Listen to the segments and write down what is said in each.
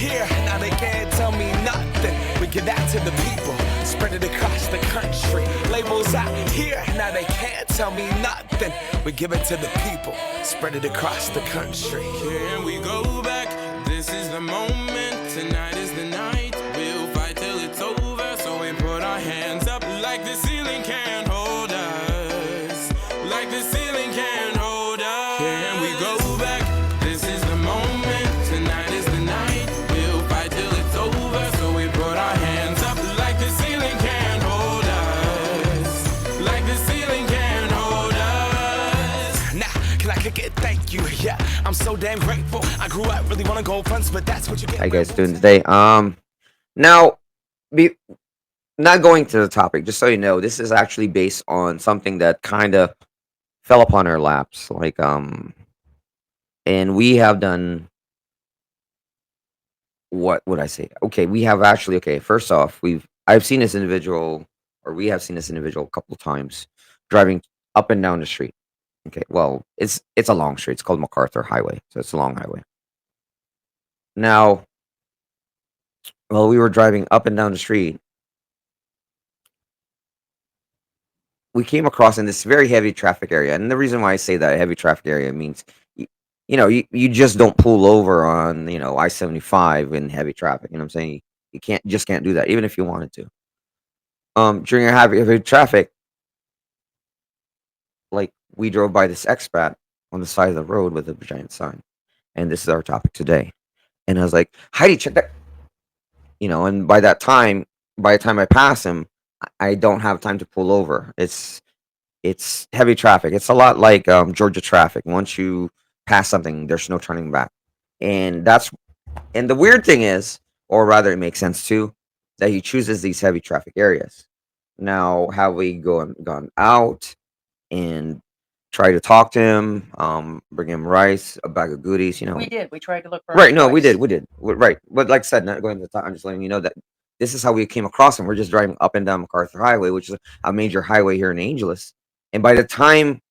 here, now they can't tell me nothing. We give that to the people, spread it across the country. Labels out here, now they can't tell me nothing. We give it to the people, spread it across the country. Here we go back, this is the moment, tonight is the night. We'll fight till it's over, so we put our hands up like the ceiling can't hold us. Like the ceiling can't hold us. Here we go back, this is the moment, tonight is the night. We'll fight till it's over, so we put our hands up like the ceiling can't hold us. Like the ceiling can't hold us. Now, can I kick it? Thank you. Yeah, I'm so damn grateful. I grew up really wanna go fronts, but that's what you get. How you guys doing today? Now, be not going to the topic, just so you know, this is actually based on something that kind of fell upon our laps. Like, and we have done, what would I say? Okay, we have actually, okay, first off, I've seen this individual, or we have seen this individual a couple times driving up and down the street. Okay, well, it's a long street. It's called MacArthur Highway, so it's a long highway. Now, while we were driving up and down the street, we came across in this very heavy traffic area. And the reason why I say that heavy traffic area means, you just don't pull over on, I-75 in heavy traffic. You know what I'm saying? You can't do that, even if you wanted to. During a heavy traffic, like, we drove by this expat on the side of the road with a giant sign. And this is our topic today. And I was like, Heidi, check that. And by the time I pass him, I don't have time to pull over. It's heavy traffic. It's a lot like Georgia traffic. Once you pass something, there's no turning back. And the weird thing is, or rather it makes sense too, that he chooses these heavy traffic areas. Now, have we gone out and try to talk to him, bring him rice, a bag of goodies, We did. We tried to look for Right, no, we advice. did. Right. But like I said, not going to the top, I'm just letting you know that this is how we came across him. We're just driving up and down MacArthur Highway, which is a major highway here in Angeles. And by the time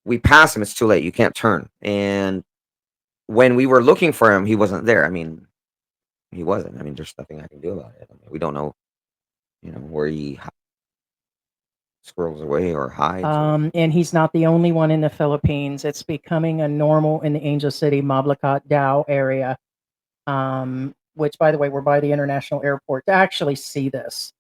we pass him, it's too late. You can't turn. And when we were looking for him, he wasn't there. I mean, he wasn't. I mean, there's nothing I can do about it. I mean, we don't know, where he squirrels away or hides. And he's not the only one in the Philippines. It's becoming a normal in the Angel City, Mabalacat, Dao area. Which, by the way, we're by the international airport to actually see this.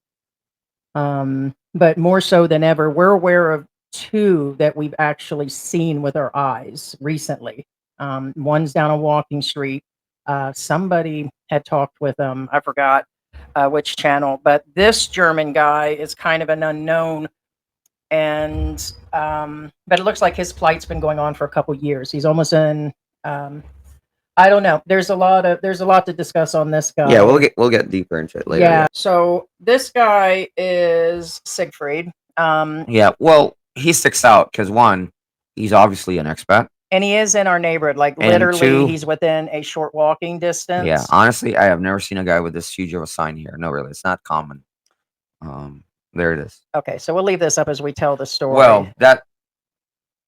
But more so than ever, we're aware of two that we've actually seen with our eyes recently. One's down a walking street. Somebody had talked with them. I forgot which channel, but this German guy is kind of an unknown. And but it looks like his flight's been going on for a couple years. He's almost in. I don't know. There's a lot to discuss on this guy. Yeah, we'll get deeper into it later. Yeah. So this guy is Siegfried. Yeah. Well, he sticks out because one, he's obviously an expat. And he is in our neighborhood. Like, And literally, two- he's within a short walking distance. Yeah. Honestly, I have never seen a guy with this huge of a sign here. No, really, it's not common. There it is. Okay, so we'll leave this up as we tell the story. Well,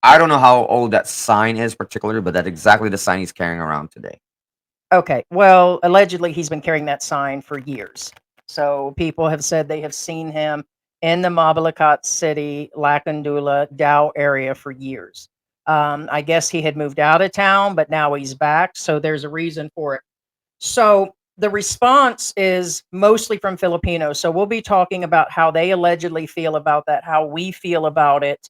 I don't know how old that sign is particularly, but that's exactly the sign he's carrying around today. Okay, well, allegedly he's been carrying that sign for years. So people have said they have seen him in the Mabalacat City, Lacandula, Dao area for years. I guess he had moved out of town, but now he's back. So there's a reason for it. So the response is mostly from Filipinos. So we'll be talking about how they allegedly feel about that, how we feel about it.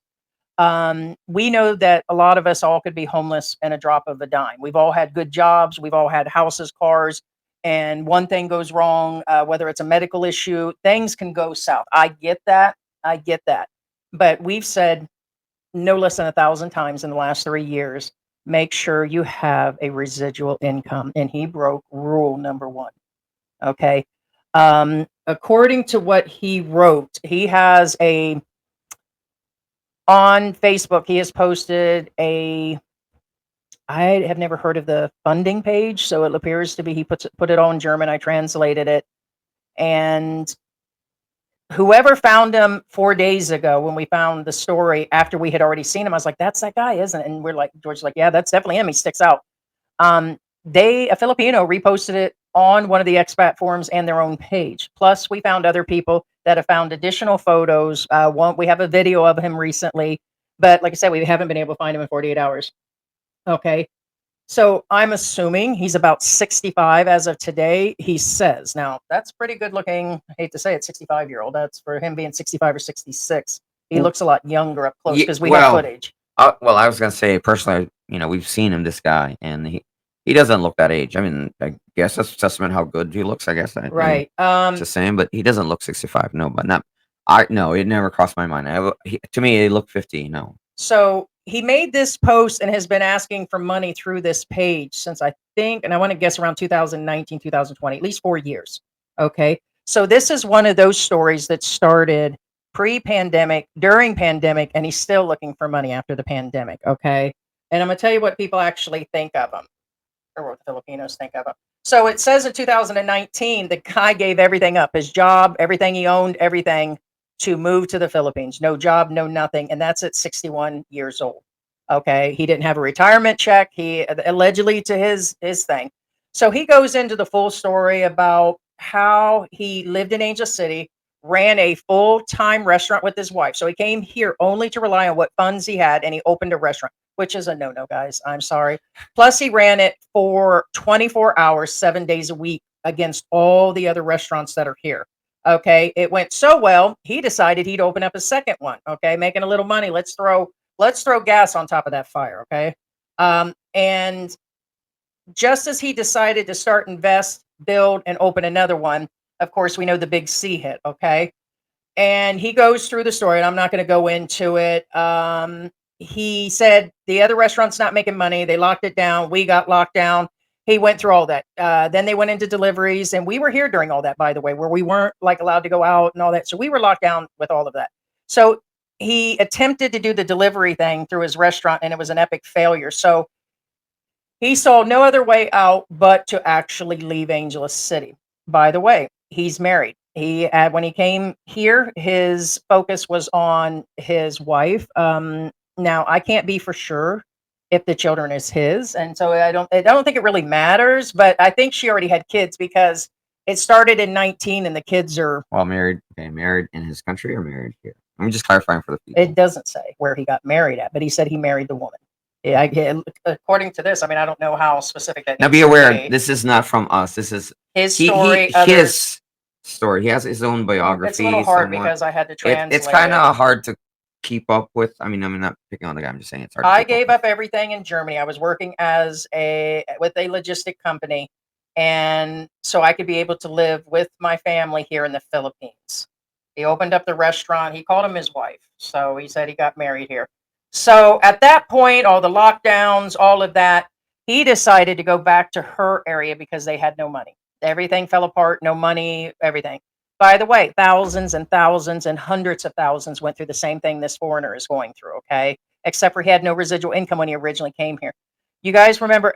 We know that a lot of us all could be homeless in a drop of a dime. We've all had good jobs. We've all had houses, cars, and one thing goes wrong, whether it's a medical issue, things can go south. I get that. But we've said no less than 1,000 times in the last 3 years, make sure you have a residual income. And he broke rule number 1. Okay. According to what he wrote, he has on Facebook, he has posted I have never heard of the funding page, so it appears to be he put it all in German. I translated it. And whoever found him 4 days ago when we found the story after we had already seen him, I was like, that's that guy, isn't it? And we're like, George's like, yeah, that's definitely him. He sticks out. A Filipino reposted it on one of the expat forums and their own page. Plus, we found other people that have found additional photos. We have a video of him recently, but like I said, we haven't been able to find him in 48 hours. Okay. So I'm assuming he's about 65 as of today, he says. Now, that's pretty good looking. I hate to say it, 65-year-old. That's for him being 65 or 66. He Mm. looks a lot younger up close Ye- because we have well, footage. well, I was gonna say personally, we've seen him, this guy, and he doesn't look that age. I mean, I guess that's a testament how good he looks. I guess Right. just saying, but he doesn't look 65. No, but not. No, it never crossed my mind. To me, he looked 50. No, So he made this post and has been asking for money through this page since I think, and I want to guess around 2019, 2020, at least 4 years. Okay. So this is one of those stories that started pre-pandemic, during pandemic, and he's still looking for money after the pandemic. Okay. And I'm going to tell you what people actually think of him, or what the Filipinos think of him. So it says in 2019, the guy gave everything up, his job, everything he owned, everything, to move to the Philippines. No job, no nothing. And that's at 61 years old. Okay. He didn't have a retirement check. He allegedly to his thing. So he goes into the full story about how he lived in Angel City, ran a full-time restaurant with his wife. So he came here only to rely on what funds he had, and he opened a restaurant, which is a no-no, guys. I'm sorry. Plus, he ran it for 24 hours, 7 days a week against all the other restaurants that are here. Okay, it went so well, he decided he'd open up a second one. Okay, making a little money. Let's throw gas on top of that fire. Okay, and just as he decided to start invest, build, and open another one, of course, we know the big C hit. Okay, and he goes through the story, and I'm not going to go into it. He said the other restaurant's not making money. They locked it down. We got locked down. He went through all that. Then they went into deliveries, and we were here during all that, by the way, where we weren't like allowed to go out and all that. So we were locked down with all of that. So he attempted to do the delivery thing through his restaurant, and it was an epic failure. So he saw no other way out but to actually leave Angeles City. By the way, he's married. When he came here, his focus was on his wife. Now I can't be for sure if the children is his, and so I don't think it really matters. But I think she already had kids because it started in 19, and the kids are. well, married. Okay, married in his country or married here? I'm just clarifying for the people. It doesn't say where he got married at, but he said he married the woman. Yeah, according to this, I mean, I don't know how specific that. Now, needs be to aware, be. this is not from us. This is His he, story. his story. He has his own biography. It's a little hard somewhat. because I had to translate. It's kind of hard to keep up with. I mean, I'm not picking on the guy. I'm just saying it's hard. I to keep gave up up everything in Germany. I was working with a logistic company, and so I could be able to live with my family here in the Philippines. He opened up the restaurant. He called him his wife. So he said he got married here. So at that point, all the lockdowns, all of that, he decided to go back to her area because they had no money. Everything fell apart, no money, everything. By the way, thousands and thousands and hundreds of thousands went through the same thing this foreigner is going through, okay? Except for he had no residual income when he originally came here. You guys remember,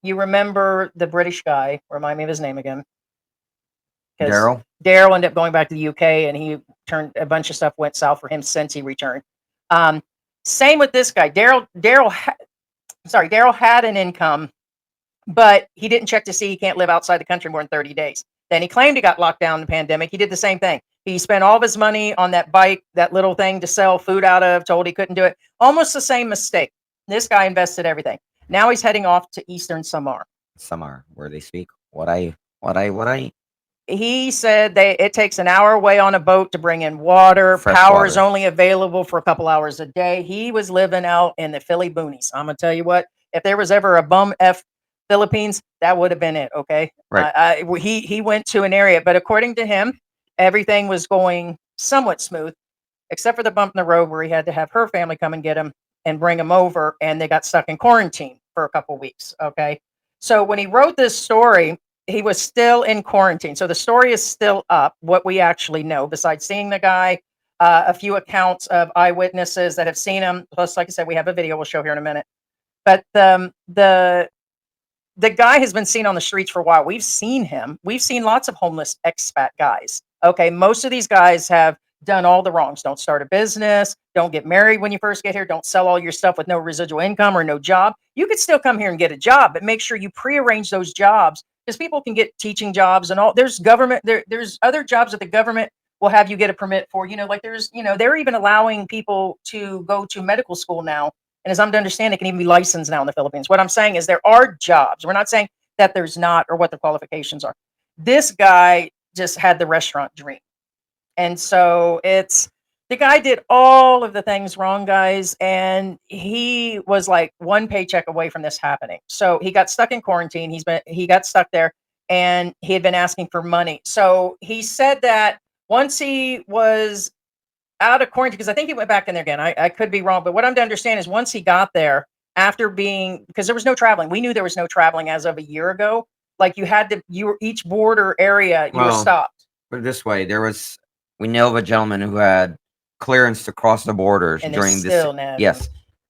you remember the British guy, remind me of his name again. Daryl. Daryl ended up going back to the UK, and he turned a bunch of stuff went south for him since he returned. Same with this guy. Daryl had an income, but he didn't check to see he can't live outside the country more than 30 days. Then he claimed he got locked down in the pandemic. He did the same thing. He spent all of his money on that bike, that little thing to sell food out of, told he couldn't do it. Almost the same mistake. This guy invested everything. Now he's heading off to Eastern Samar. Samar, where they speak what I. He said it takes an hour away on a boat to bring in water. Fresh Power is water. only available for a couple hours a day. He was living out in the Philly boonies. I'm gonna tell you what, if there was ever a bum F Philippines, that would have been it. Okay, Right. He went to an area, but according to him, everything was going somewhat smooth, except for the bump in the road where he had to have her family come and get him and bring him over, and they got stuck in quarantine for a couple weeks. Okay, so when he wrote this story, he was still in quarantine. So the story is still up, what we actually know, besides seeing the guy, a few accounts of eyewitnesses that have seen him. Plus, like I said, we have a video we'll show here in a minute. But the guy has been seen on the streets for a while. We've seen him. We've seen lots of homeless expat guys. Okay, most of these guys have done all the wrongs. Don't start a business. Don't get married when you first get here. Don't sell all your stuff with no residual income or no job. You could still come here and get a job, but make sure you prearrange those jobs because people can get teaching jobs and all. There's government. There's other jobs that the government will have you get a permit for. Like there's, they're even allowing people to go to medical school now. And as I'm to understand, it can even be licensed now in the Philippines. What I'm saying is there are jobs. We're not saying that there's not or what the qualifications are. This guy just had the restaurant dream. And so the guy did all of the things wrong, guys, and he was like one paycheck away from this happening. So he got stuck in quarantine. He got stuck there, and he had been asking for money. So he said that once he was out of quarantine, because I think he went back in there again. I could be wrong, but what I'm to understand is once he got there, after being, because there was no traveling, we knew there was no traveling as of a year ago. Like each border area, you were Well, stopped. put it this way, we know of a gentleman who had clearance to cross the borders And they during this. still nabbed him. Yes,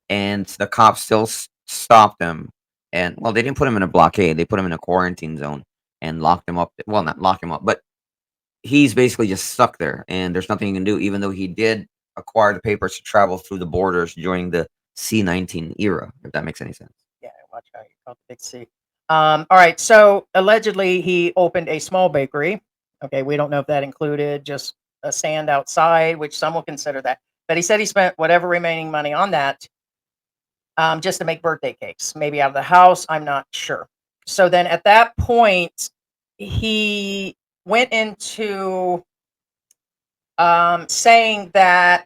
and the cops still stopped him, and well, they didn't put him in a blockade. They put him in a quarantine zone and locked him up. Well, not lock him up, but he's basically just stuck there, and there's nothing he can do, even though he did acquire the papers to travel through the borders during the C-19 era, if that makes any sense. Yeah, watch out. You caught the big C. All right. So allegedly, he opened a small bakery. Okay. We don't know if that included just a stand outside, which some will consider that. But he said he spent whatever remaining money on that just to make birthday cakes, maybe out of the house. I'm not sure. So then at that point, he went into saying that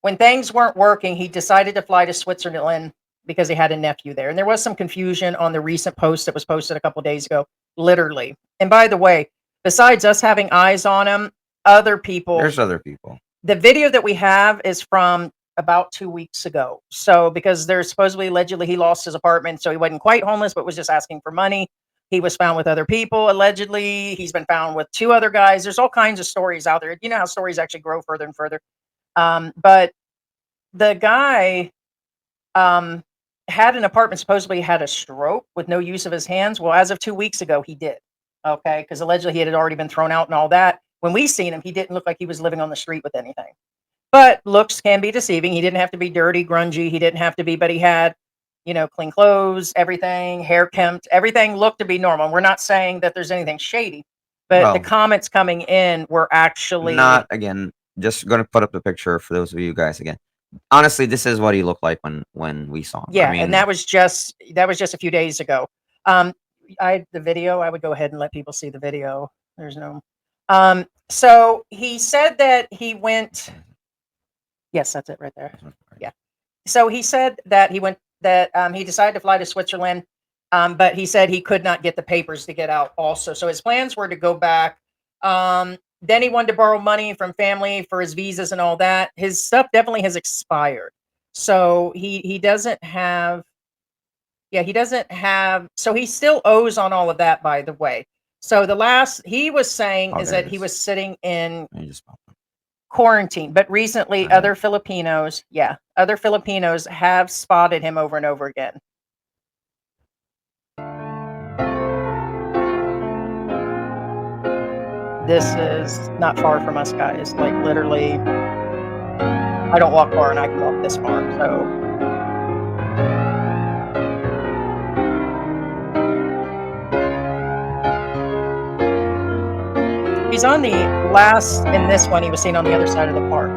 when things weren't working, he decided to fly to Switzerland because he had a nephew there. And there was some confusion on the recent post that was posted a couple days ago, literally. And by the way, besides us having eyes on him, There's other people. the video that we have is from about 2 weeks ago. So because there's supposedly allegedly he lost his apartment, so he wasn't quite homeless, but was just asking for money. He was found with other people. Allegedly, he's been found with 2 other guys. There's all kinds of stories out there. You know how stories actually grow further and further. But the guy had an apartment, supposedly had a stroke with no use of his hands. Well, as of 2 weeks ago, he did. Okay, because allegedly he had already been thrown out and all that. When we seen him, he didn't look like he was living on the street with anything. But looks can be deceiving. He didn't have to be dirty, grungy. He didn't have to be, but he had, clean clothes, everything, hair kempt, everything looked to be normal. We're not saying that there's anything shady, but the Well, comments coming in were actually not again. Just gonna put up the picture for those of you guys again. Honestly, this is what he looked like when we saw him. yeah, I mean, and that was just a few days ago. Um, the video. I would go ahead and let people see the video. There's no. So he said that he went. Yes, that's it right there. Yeah. So he said that he decided to fly to Switzerland, but he said he could not get the papers to get out also. So his plans were to go back. Then he wanted to borrow money from family for his visas and all that. His stuff definitely has expired. So he doesn't have, yeah, he doesn't have, so he still owes on all of that, by the way. So the last he was saying is there that it he is. was sitting in Let me just pop up. quarantine, but recently Uh-huh. other Filipinos have spotted him over and over again. This is not far from us, guys. Like literally, I don't walk far and I can walk this far. So he's on the last in this one. He was seen on the other side of the park.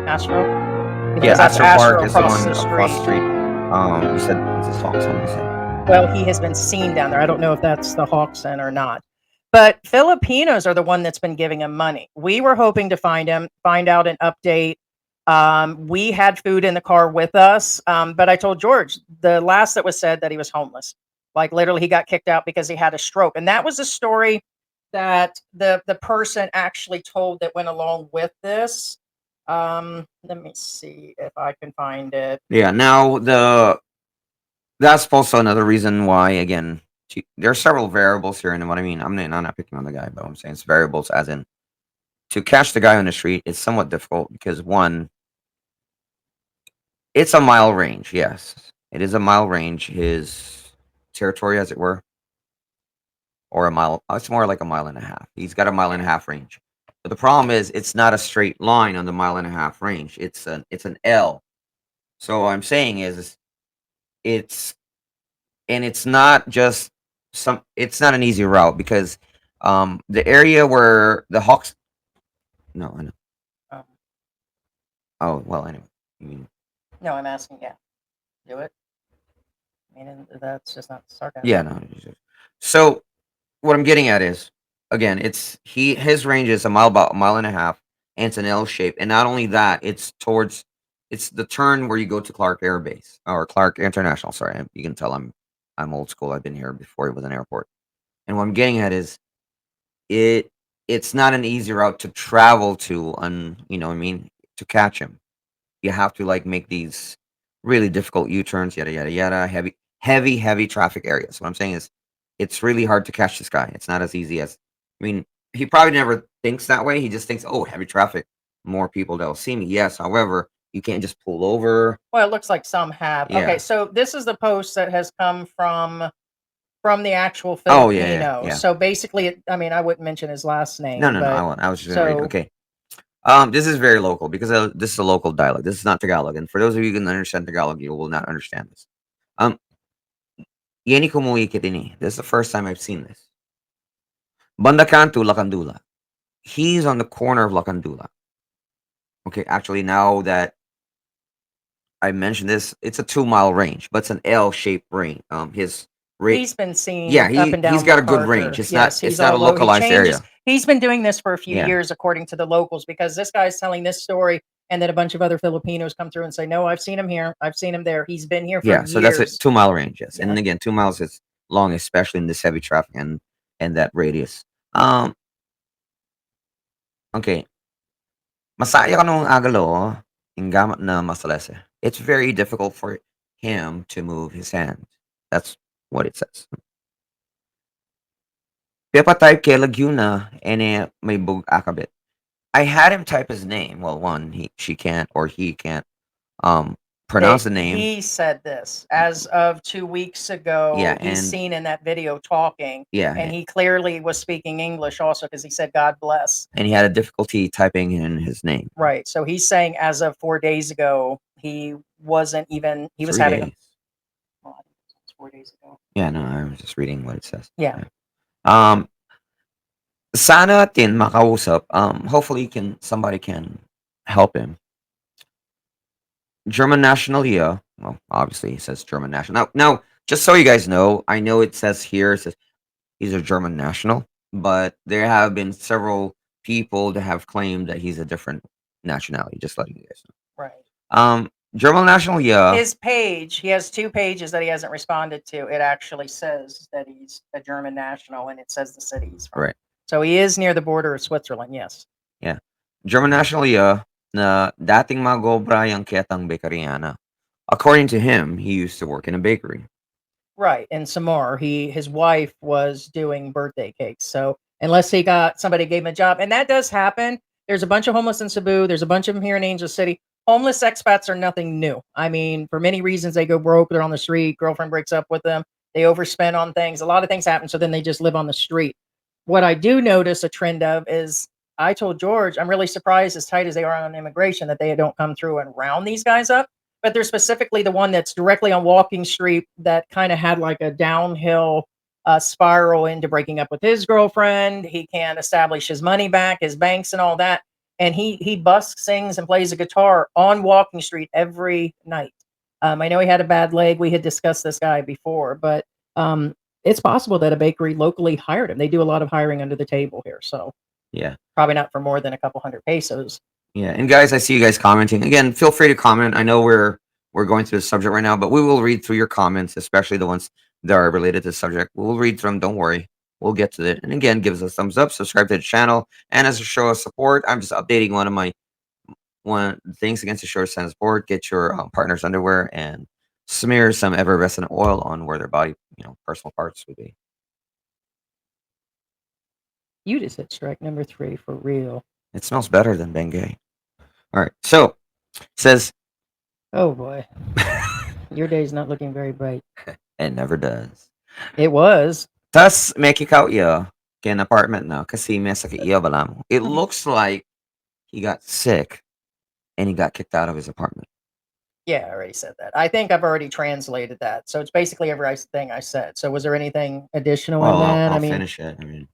Astro? Yeah, Because that's Astro Park is the across one the across the street. street. You said it's a Fox one. You said. Well, he has been seen down there. I don't know if that's the Hawks Inn or not. But Filipinos are the one that's been giving him money. We were hoping to find out an update. We had food in the car with us, but I told George the last that was said that he was homeless. Like literally, he got kicked out because he had a stroke, and that was a story that the person actually told that went along with this. Let me see if I can find it. Yeah. Now that's also another reason why again there are several variables here, and what I mean, I'm not picking on the guy, but I'm saying it's variables as in to catch the guy on the street is somewhat difficult because one, it's a mile range. Yes, it is a mile range. His territory, as it were, or a mile. It's more like a mile and a half. He's got a mile and a half range. But the problem is, it's not a straight line on the mile and a half range. It's an L. So what I'm saying is, it's not just it's not an easy route because the area where the Hawks. No, I know. Um, Oh well, anyway. I mean, no, I'm asking. Yeah, do it. I mean, that's just not yeah, sarcasm. no. So what I'm getting at is, again, it's his range is about a mile and a half, and it's an L shape. And not only that, it's the turn where you go to Clark Air Base or Clark International. Sorry, you can tell I'm old school. I've been here before it was an airport. And what I'm getting at is it it's not an easy route to travel to on what I mean, to catch him. You have to like make these really difficult U-turns, yada yada yada, heavy traffic areas. What I'm saying is it's really hard to catch this guy. It's not as easy as I mean, he probably never thinks that way. He just thinks, oh, heavy traffic, more people that'll see me. Yes, however, you can't just pull over. Well, it looks like some have. Okay, Yeah. so this is the post that has come from the actual Oh yeah, yeah, Filipino. yeah. So basically, I mean, I wouldn't mention his last No, name, no, no. I but won't. I was just gonna read. so Okay. This is very local because this is a local dialect. This is not Tagalog, and for those of you who can understand Tagalog, you will not understand this. Um, Yeni kumuwi kitini. This is the first time I've seen this. Bandakan to Lakandula. He's on the corner of Lakandula. Okay, actually, now that I mentioned this, it's a 2 mile range, but it's an L-shaped range. His rate, he's been yeah, seen up he and he's down got a good range. MacArthur. It's not Yes, it's he's not a all over. He localized changes. area. He's been doing this for a few Yeah, years, according to the locals, because this guy's telling this story, and then a bunch of other Filipinos come through and say, "No, I've seen him here. I've seen him there. He's been here for yeah. So that's a years." 2 mile range. Yes, Yeah. and again, 2 miles is long, especially in this heavy traffic and that radius. Um, okay. Masaya ka nung agalo, inggamot na masalese. It's very difficult for him to move his hand. That's what it says. Pepa type kay Laguna ene may bug akabit. I had him type his name. Well, one, she can't or he can't um pronounce the name. He said this as of 2 weeks ago. Yeah, He's and seen in that video talking, and yeah, he clearly was speaking English also because he said, "God bless." and he had a difficulty typing in his name. Right. So he's saying as of 4 days ago, he wasn't even, he was 3 days. having a, well, I think it was 4 days ago. Yeah, no, I was just reading what it says. Yeah. Yeah. Um, sana tin makausap. Hopefully somebody can help him. German national, yeah. Well, obviously he says German national. Now, just so you guys know, I know it says here it says he's a German national, but there have been several people that have claimed that he's a different nationality. Just letting you guys Right. know. German national, yeah. His page, he has 2 pages that he hasn't responded to. It actually says that he's a German national, and it says the city he's from. Right. So he is near the border of Switzerland. Yes. Yeah. German national, yeah. Na dating magobra yung ketang bakeryana. According to him, he used to work in a bakery. Right. In Samar, his wife was doing birthday cakes. So unless somebody gave him a job, and that does happen. There's a bunch of homeless in Cebu. There's a bunch of them here in Angel City. Homeless expats are nothing new. I mean, for many reasons, they go broke. They're on the street. Girlfriend breaks up with them. They overspend on things. A lot of things happen. So then they just live on the street. What I do notice a trend of is I told George, I'm really surprised, as tight as they are on immigration, that they don't come through and round these guys up. But there's specifically the one that's directly on Walking Street that kind of had like a downhill spiral into breaking up with his girlfriend. He can't establish his money back, his banks, and all that. And he busks, sings, and plays a guitar on Walking Street every night. I know he had a bad leg. We had discussed this guy before, but it's possible that a bakery locally hired him. They do a lot of hiring under the table here, so Yeah. probably not for more than a couple hundred pesos. Yeah, and guys, I see you guys commenting. Again, feel free to comment. I know we're going through the subject right now, but we will read through your comments, especially the ones that are related to the subject. We'll read through them. Don't worry. We'll get to it. And again, give us a thumbs up, subscribe to the channel, and as a show of support, I'm just updating one things against the show of support. Get your partner's underwear and smear some effervescent oil on where their body, personal parts would be. You just hit strike number 3 for real. It smells better than Bengay. All right, so it says Oh boy, your day's not looking very bright. it never does. It was. Tas may kikaw iya kin apartment na kasi may sakit iya balam. It looks like he got sick and he got kicked out of his apartment. Yeah, I already said that. I think I've already translated that. So it's basically everything I said. So was there anything additional in Well, that? I'll finish it. I mean,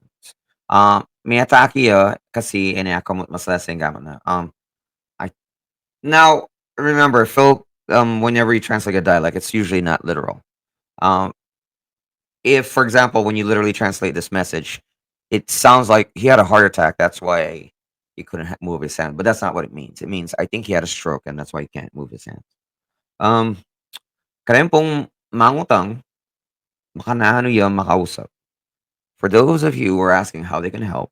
Miyataki kasi iniakamot masalasing gamit na. I now remember, Phil. Whenever you translate a dialect, it's usually not literal. Um, if, for example, when you literally translate this message, it sounds like he had a heart attack. That's why he couldn't move his hand. But that's not what it means. It means I think he had a stroke, and that's why he can't move his hands. Um, Kaya pong mangutang, baka naano yun makausap. For those of you who are asking how they can help,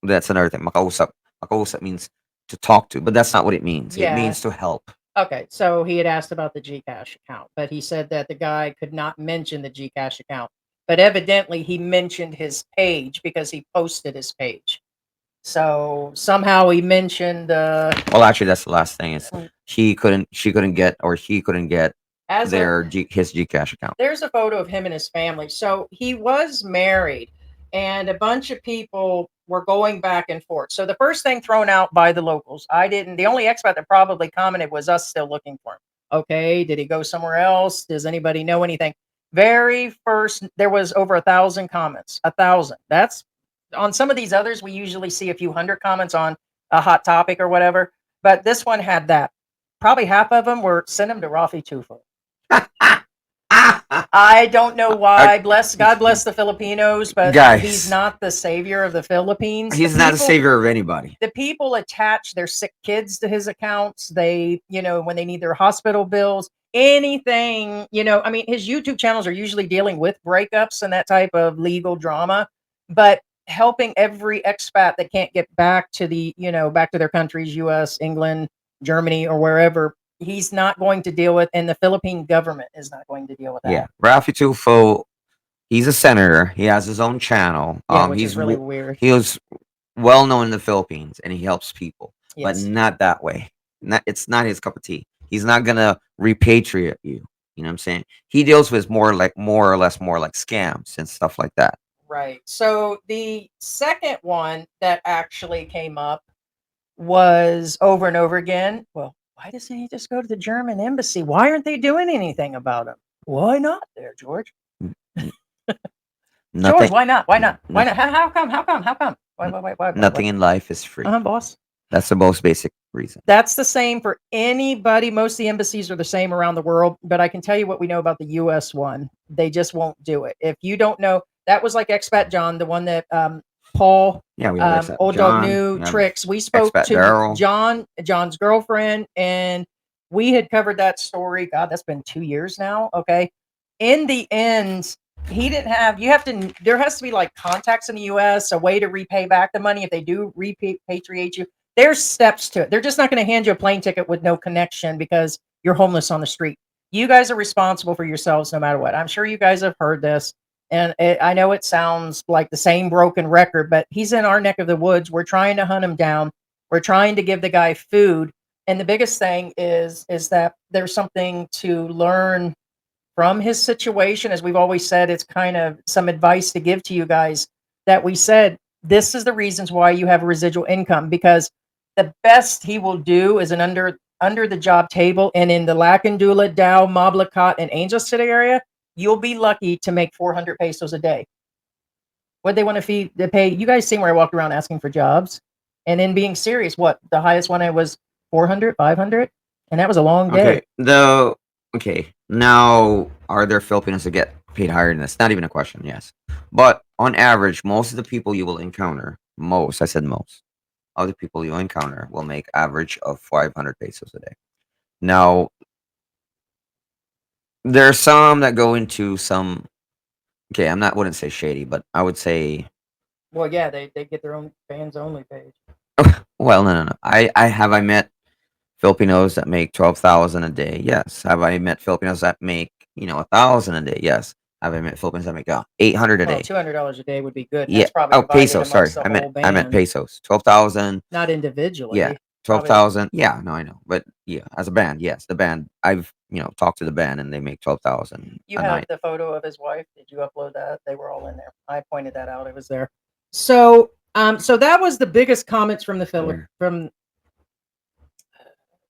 that's another thing. Makausap. Makausap means to talk to, but that's not what it means. It Yeah. means to help. Okay, so he had asked about the Gcash account, but he said that the guy could not mention the Gcash account. But evidently, he mentioned his page because he posted his page. So somehow he mentioned. Well, actually, that's the last thing. Is Mm. she couldn't get, or he couldn't get As his Gcash account. there's a photo of him and his family. So he was married, and a bunch of people were going back and forth. So the first thing thrown out by the locals, I didn't. The only expat that probably commented was us still looking for him. Okay, did he go somewhere else? Does anybody know anything? Very first, there was over 1,000 comments. 1,000. That's on some of these others. We usually see a few hundred comments on a hot topic or whatever, but this one had that. Probably half of them were send him to Rafi Tufo. I don't know why. God bless the Filipinos, but Guys. he's not the savior of the Philippines. He's The not a people- savior of anybody. The people attach their sick kids to his accounts. They, when they need their hospital bills, anything, I mean, his YouTube channels are usually dealing with breakups and that type of legal drama, but helping every expat that can't get back to back to their countries, US, England, Germany, or wherever. He's not going to deal with, and the Philippine government is not going to deal with that. Yeah, Rafi Tufo. He's a senator. He has his own channel. Yeah, which he's is really weird. He was well known in the Philippines, and he helps people, but Yes. not that way. It's not his cup of tea. He's not gonna repatriate you. You know what I'm saying? He deals with more or less scams and stuff like that. Right. So the second one that actually came up was over and over again. Well, why doesn't he just go to the German embassy? Why aren't they doing anything about him? Why not there, George? George, why not? Why not? Why not? How come? How come? How come? Why? Nothing in life is free. Boss. That's the most basic reason. That's the same for anybody. Most of the embassies are the same around the world, but I can tell you what we know about the US one. They just won't do it. If you don't know, that was like Expat John, the one that Paul, Yeah, we have Old Dog New, Tricks. We spoke Expat to Daryl. John's girlfriend, and we had covered that story. God, that's been 2 years now. Okay. In the end, there has to be like contacts in the US, a way to repay back the money if they do repatriate you. There's steps to it. They're just not going to hand you a plane ticket with no connection because you're homeless on the street. You guys are responsible for yourselves no matter what. I'm sure you guys have heard this. And I know it sounds like the same broken record, but he's in our neck of the woods. We're trying to hunt him down. We're trying to give the guy food. And the biggest thing is that there's something to learn from his situation. As we've always said, it's kind of some advice to give to you guys that we said, this is the reasons why you have a residual income, because the best he will do is an under the job table. And in the Lacandula, Dow, Mabalacat, and Angel City area, you'll be lucky to make 400 pesos a day. What they want to pay. You guys seen where I walked around asking for jobs and then being serious. What the highest one I was 400, 500, and that was a long day. Okay. Now, are there Filipinos that get paid higher than this? Not even a question. Yes, but on average, most of the people you will encounter, most of the people you'll encounter will make average of 500 pesos a day. Now, there are some that go into some. Okay, wouldn't say shady, but I would say. Well, yeah, they get their own fans only page. Well, no. I met Filipinos that make 12,000 a day? Yes. Have I met Filipinos that make 1,000 a day? Yes. Have I met Filipinos that make 800 a day? $200 a day would be good. Yeah. That's probably Pesos. Sorry, I meant pesos. 12,000. Not individually. Yeah, 12,000. Yeah, no, I know, but yeah, as a band, yes, the band. I've talked to the band and they make 12,000. You have the photo of his wife. Did you upload that? They were all in there. I pointed that out. It was there. So that was the biggest comments from the from.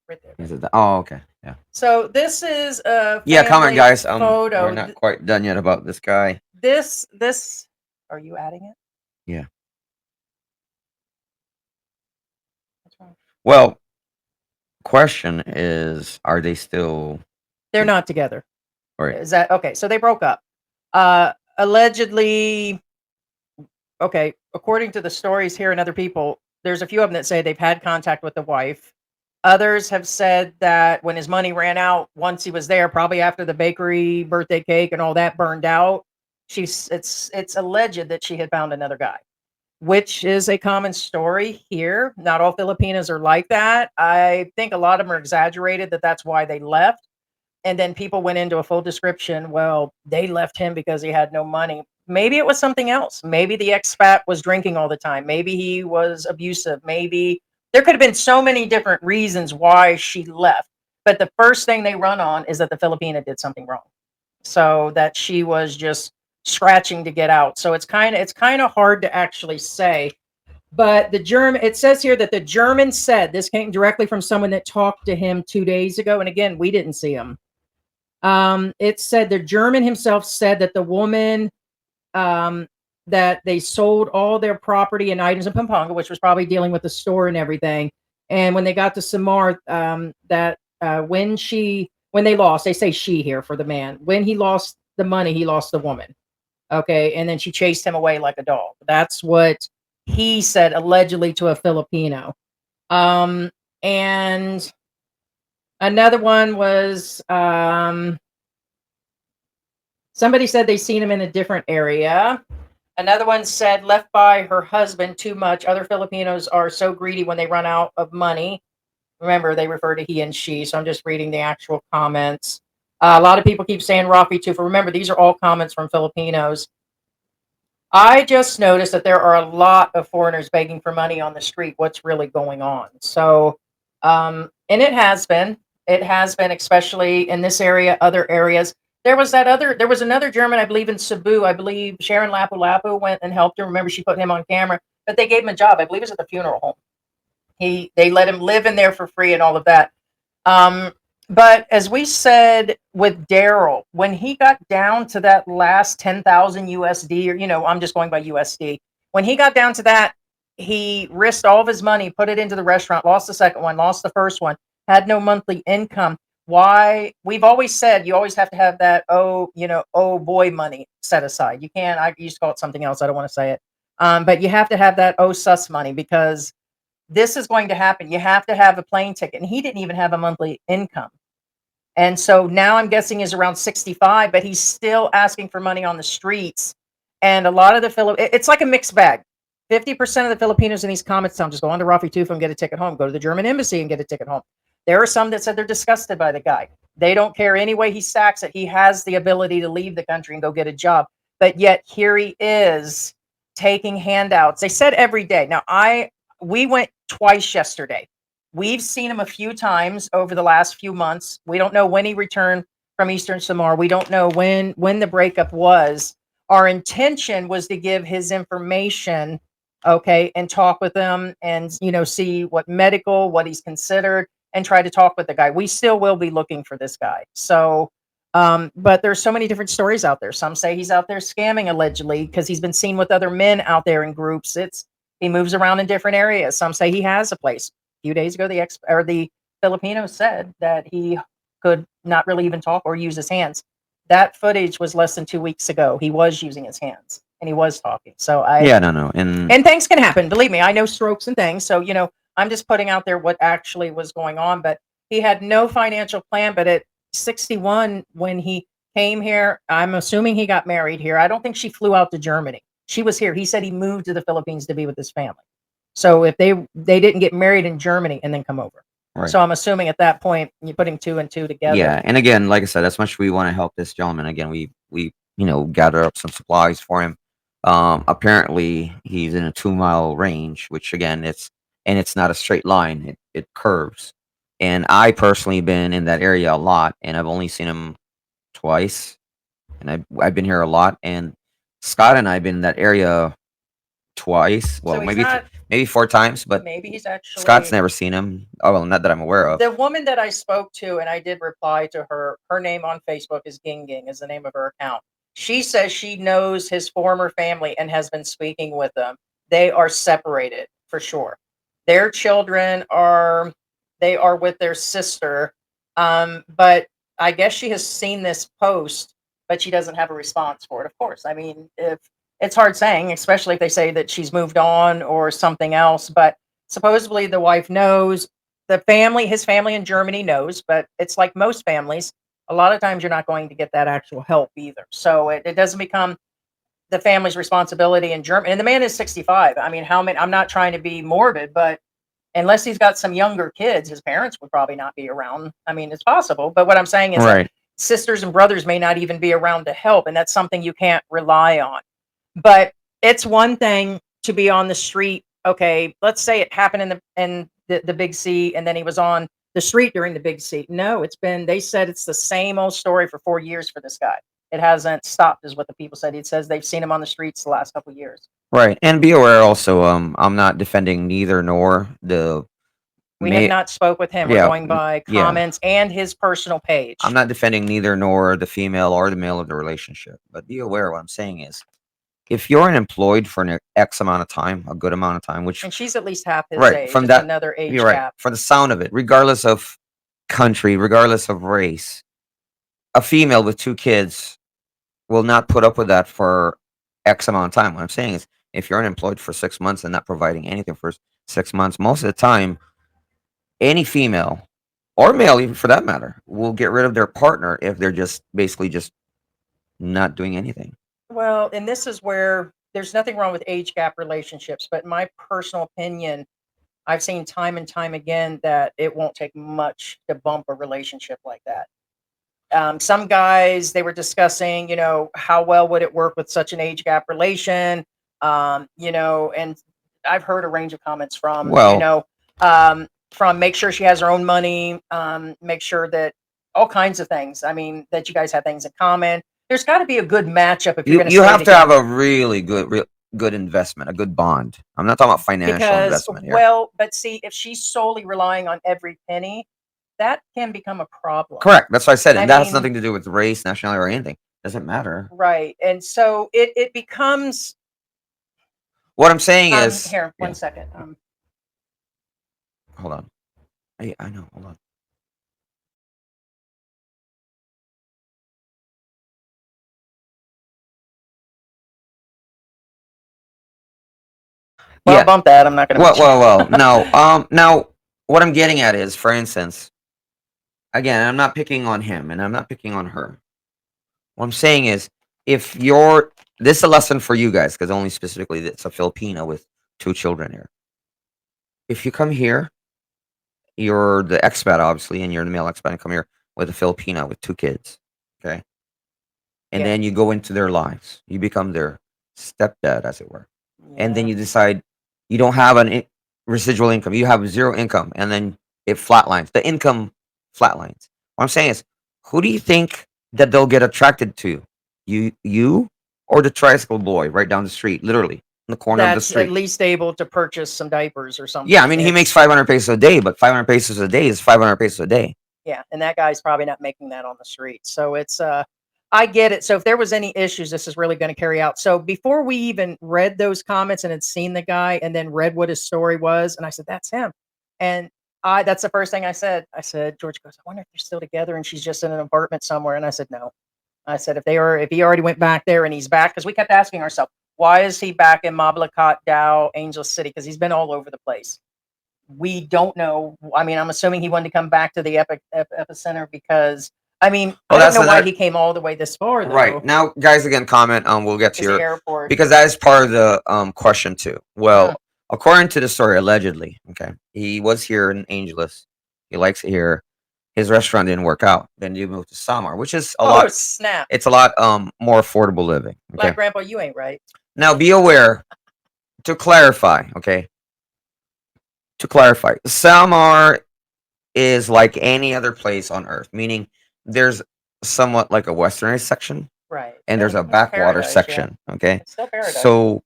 Right there. Oh, okay. Yeah. So this is a Yeah, comment, family guys. We're photo. not quite done yet about this guy. This. Are you adding it? Yeah. What's wrong? Well, question is, are they still They're not together. right? Is that okay? So they broke up. Allegedly, okay, according to the stories here and other people, there's a few of them that say they've had contact with the wife. Others have said that when his money ran out, once he was there, probably after the bakery birthday cake and all that burned out, it's alleged that she had found another guy, which is a common story here. Not all Filipinos are like that. I think a lot of them are exaggerated that that's why they left. And then people went into a full description. Well, they left him because he had no money. Maybe it was something else. Maybe the expat was drinking all the time. Maybe he was abusive. Maybe there could have been so many different reasons why she left. But the first thing they run on is that the Filipina did something wrong. So that she was just scratching to get out. So it's kind of hard to actually say. But the German, it says here that the German said this came directly from someone that talked to him 2 days ago. And again, we didn't see him. It said the German himself said that the woman that they sold all their property and items in Pampanga, which was probably dealing with the store and everything. And when they got to Samar, that when they lost, they say she here for the man. When he lost the money, he lost the woman. Okay, and then she chased him away like a dog. That's what he said allegedly to a Filipino. And another one was somebody said they seen him in a different area. Another one said left by her husband too much. Other Filipinos are so greedy when they run out of money. Remember, they refer to he and she, so I'm just reading the actual comments. A lot of people keep saying Rafi too. For remember, these are all comments from Filipinos. I just noticed that there are a lot of foreigners begging for money on the street. What's really going on? So, and it has been, especially in this area, other areas. There was another German, I believe in Cebu. I believe Sharon Lapu Lapu went and helped her. Remember, she put him on camera, but they gave him a job. I believe it was at the funeral home. They let him live in there for free and all of that. Um, but as we said with Daryl, when he got down to that last 10,000 USD, or I'm just going by USD. When he got down to that, he risked all of his money, put it into the restaurant, lost the second one, lost the first one, had no monthly income. Why? We've always said you always have to have that oh boy money set aside. You can't. I used to call it something else. I don't want to say it. But you have to have that oh sus money because this is going to happen. You have to have a plane ticket. And he didn't even have a monthly income. And so now I'm guessing he's around 65, but he's still asking for money on the streets. And a lot of it's like a mixed bag. 50% of the Filipinos in these comments tell him just go on to Rafi Tufa and get a ticket home. Go to the German embassy and get a ticket home. There are some that said they're disgusted by the guy. They don't care any way he stacks it. He has the ability to leave the country and go get a job. But yet here he is taking handouts. They said every day. Now we went twice yesterday. We've seen him a few times over the last few months. We don't know when he returned from Eastern Samar. We don't know when the breakup was. Our intention was to give his information, okay, and talk with him and see what what he's considered and try to talk with the guy. We still will be looking for this guy. So but there's so many different stories out there. Some say he's out there scamming allegedly because he's been seen with other men out there in groups. He moves around in different areas. Some say he has a place. A few days ago, the Filipino said that he could not really even talk or use his hands. That footage was less than 2 weeks ago. He was using his hands and he was talking. So Yeah, no, and things can happen. Believe me, I know strokes and things. So I'm just putting out there what actually was going on. But he had no financial plan. But at 61, when he came here, I'm assuming he got married here. I don't think she flew out to Germany. She was here. He said he moved to the Philippines to be with his family. So if they didn't get married in Germany and then come over. right. So I'm assuming at that point you're putting two and two together. Yeah, and again, like I said, as much as we want to help this gentleman, again, we gather up some supplies for him. Apparently he's in a 2 mile range, which again, it's not a straight line; it curves. And I personally been in that area a lot, and I've only seen him twice, and I've been here a lot. And Scott and I've been in that area twice. So Well, he's maybe not. maybe 4 times, but Maybe he's Scott's actually. never seen him. Oh, well, not that I'm aware of. The woman that I spoke to, and I did reply to her. Her name on Facebook is Ging Ging, is the name of her account. She says she knows his former family and has been speaking with them. They are separated for sure. Their children are they are with their sister. But I guess she has seen this post, but she doesn't have a response for it. Of course, I mean, if it's hard saying, especially if they say that she's moved on or something else. But supposedly the wife knows, his family in Germany knows, but it's like most families. A lot of times you're not going to get that actual help either. So it doesn't become the family's responsibility in Germany. And the man is 65. I mean, how many? I'm not trying to be morbid, but unless he's got some younger kids, his parents would probably not be around. I mean, it's possible. But what I'm saying is that Right. sisters and brothers may not even be around to help. And that's something you can't rely on. But it's one thing to be on the street. Okay, let's say it happened in the Big C, and then he was on the street during the Big C. No, they said it's the same old story for 4 years for this guy. It hasn't stopped, is what the people said. He says they've seen him on the streets the last couple of years. Right. And be aware also, I'm not defending neither nor the We have may not spoke with him. We're yeah, going by yeah. comments and his personal I'm page. not defending neither nor the female or the male of the relationship. But be aware what I'm saying is if you're unemployed for an X amount of time, a good amount of time, which And she's at least half his right, age. from It's that another you're age right. gap. For the sound of it, regardless of country, regardless of race, a female with 2 kids will not put up with that for X amount of time. What I'm saying is, if you're unemployed for 6 months and not providing anything for 6 months, most of the time, any female or male, even for that matter, will get rid of their partner if they're just basically just not doing anything. Well, and this is where there's nothing wrong with age gap relationships, but in my personal opinion, I've seen time and time again that it won't take much to bump a relationship like that. Some guys, they were discussing, how well would it work with such an age gap relation? And I've heard a range of comments Well, from make sure she has her own money, make sure that all kinds of things. I mean, that you guys have things in common. There's got to be a good matchup if you're you going to you stay have to have together. a really good investment, a good bond. I'm not talking about financial Because, investment here. well, but see, if she's solely relying on every penny, that can become a problem. Correct. That's what I said, I and that has mean, nothing to do with race, nationality, or anything. Doesn't matter. right. And so it becomes What I'm saying is, here, yeah. 1 second. Hold on. I know. Hold on. Well, Yeah. bump that. I'm not going to Well, mention well, it. well. No. Now, what I'm getting at is, for instance, again, I'm not picking on him, and I'm not picking on her. What I'm saying is, if you're, this is a lesson for you guys, because only specifically it's a Filipino with 2 children here. If you come here, you're the expat, obviously, and you're the male expat, and come here with a Filipino with 2 kids, okay? And Yeah. then you go into their lives. You become their stepdad, as it were. And then Yeah. you decide you don't have residual income. You have zero income, and then it flatlines. The income flatlines. What I'm saying is, who do you think that they'll get attracted to? You, or the tricycle boy right down the street, literally in the corner of the That's at street? least able to purchase some diapers or Yeah, I something. mean, he makes It's 500 pesos a day, but 500 pesos a day is 500 pesos a day. Yeah, and that guy's probably not making that on the street. So I get it. So if there was any issues, this is really going to carry out. So before we even read those comments and had seen the guy and then read what his story was, and I said, that's him. And that's the first thing I said. I said, George goes, I wonder if they're still together and she's just in an apartment somewhere. And I said, no. I said, if he already went back there and he's back, because we kept asking ourselves, why is he back in Mabalacat, Dow, Angel City? Because he's been all over the place. We don't know. I mean, I'm assuming he wanted to come back to the epicenter because, I mean, Well, I don't that's know why another he came all the way this far, right though. now, guys. Again, comment. We'll get to Is the your airport. because that is part of the question too. Well, Mm. according to the story, allegedly, okay, he was here in Angeles. He likes it here. His restaurant didn't work out. Then you moved to Samar, which is a Oh, lot. snap. It's a lot more affordable living. Okay. Black Grandpa, you ain't right. Now, be aware to clarify. Okay. To clarify, Samar is like any other place on Earth, meaning there's somewhat like a westernized section Right. and Yeah, there's a it's backwater paradise, yeah. section. Okay. It's still paradise. So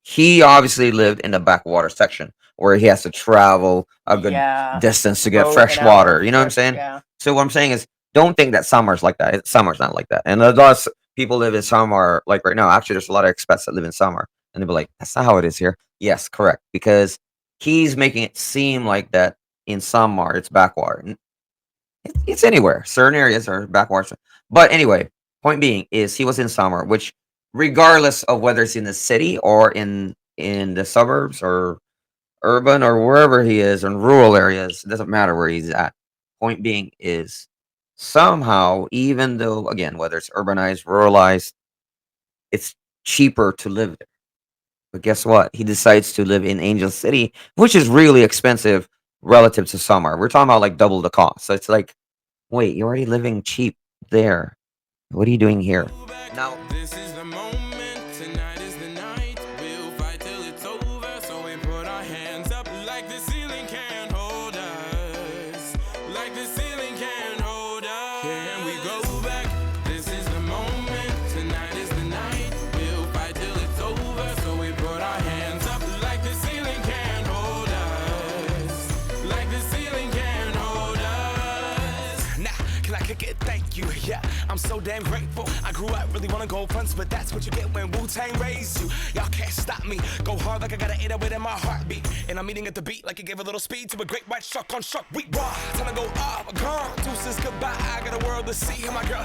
he obviously lived in the backwater section where he has to travel a good Yeah. distance to get Boat fresh and water. hour. You know what I'm Fresh. saying? Yeah. So what I'm saying is, don't think that summer's like that. Summer's not like that. And a lot of people live in summer, like right now. Actually, there's a lot of expats that live in summer, and they'll be like, "That's not how it is here." Yes, correct, because he's making it seem like that in summer it's backwater. It's anywhere. Certain areas are backwater. But anyway, point being is he was in summer, which regardless of whether it's in the city or in the suburbs or urban or wherever he is in rural areas, it doesn't matter where he's at. Point being is somehow, even though again, whether it's urbanized, ruralized, it's cheaper to live there. But guess what? He decides to live in Angel City, which is really expensive relative to summer. We're talking about like double the cost. So it's like, wait, you're already living cheap there. What are you doing here? Now, This is the moment, tonight is the night. We'll fight till it's over, so we put our hands up like the ceiling can't hold us. Like the ceiling can't hold us. Can we go back? This is the moment, tonight is the night. We'll fight till it's over, so we put our hands up like the ceiling can't hold us. Like the ceiling can't hold us. Now, can I kick it? Thank you. Yeah, I'm so damn grateful. I grew up really wanna go fronts, but that's what you get when Wu-Tang raised you. Y'all can't stop me. Go hard like I got an 808 in my heartbeat. And I'm eating at the beat like it gave a little speed to a great white shark on shark week. Raw, time to go off, gone. Deuces goodbye. I got a world to see. And my girl.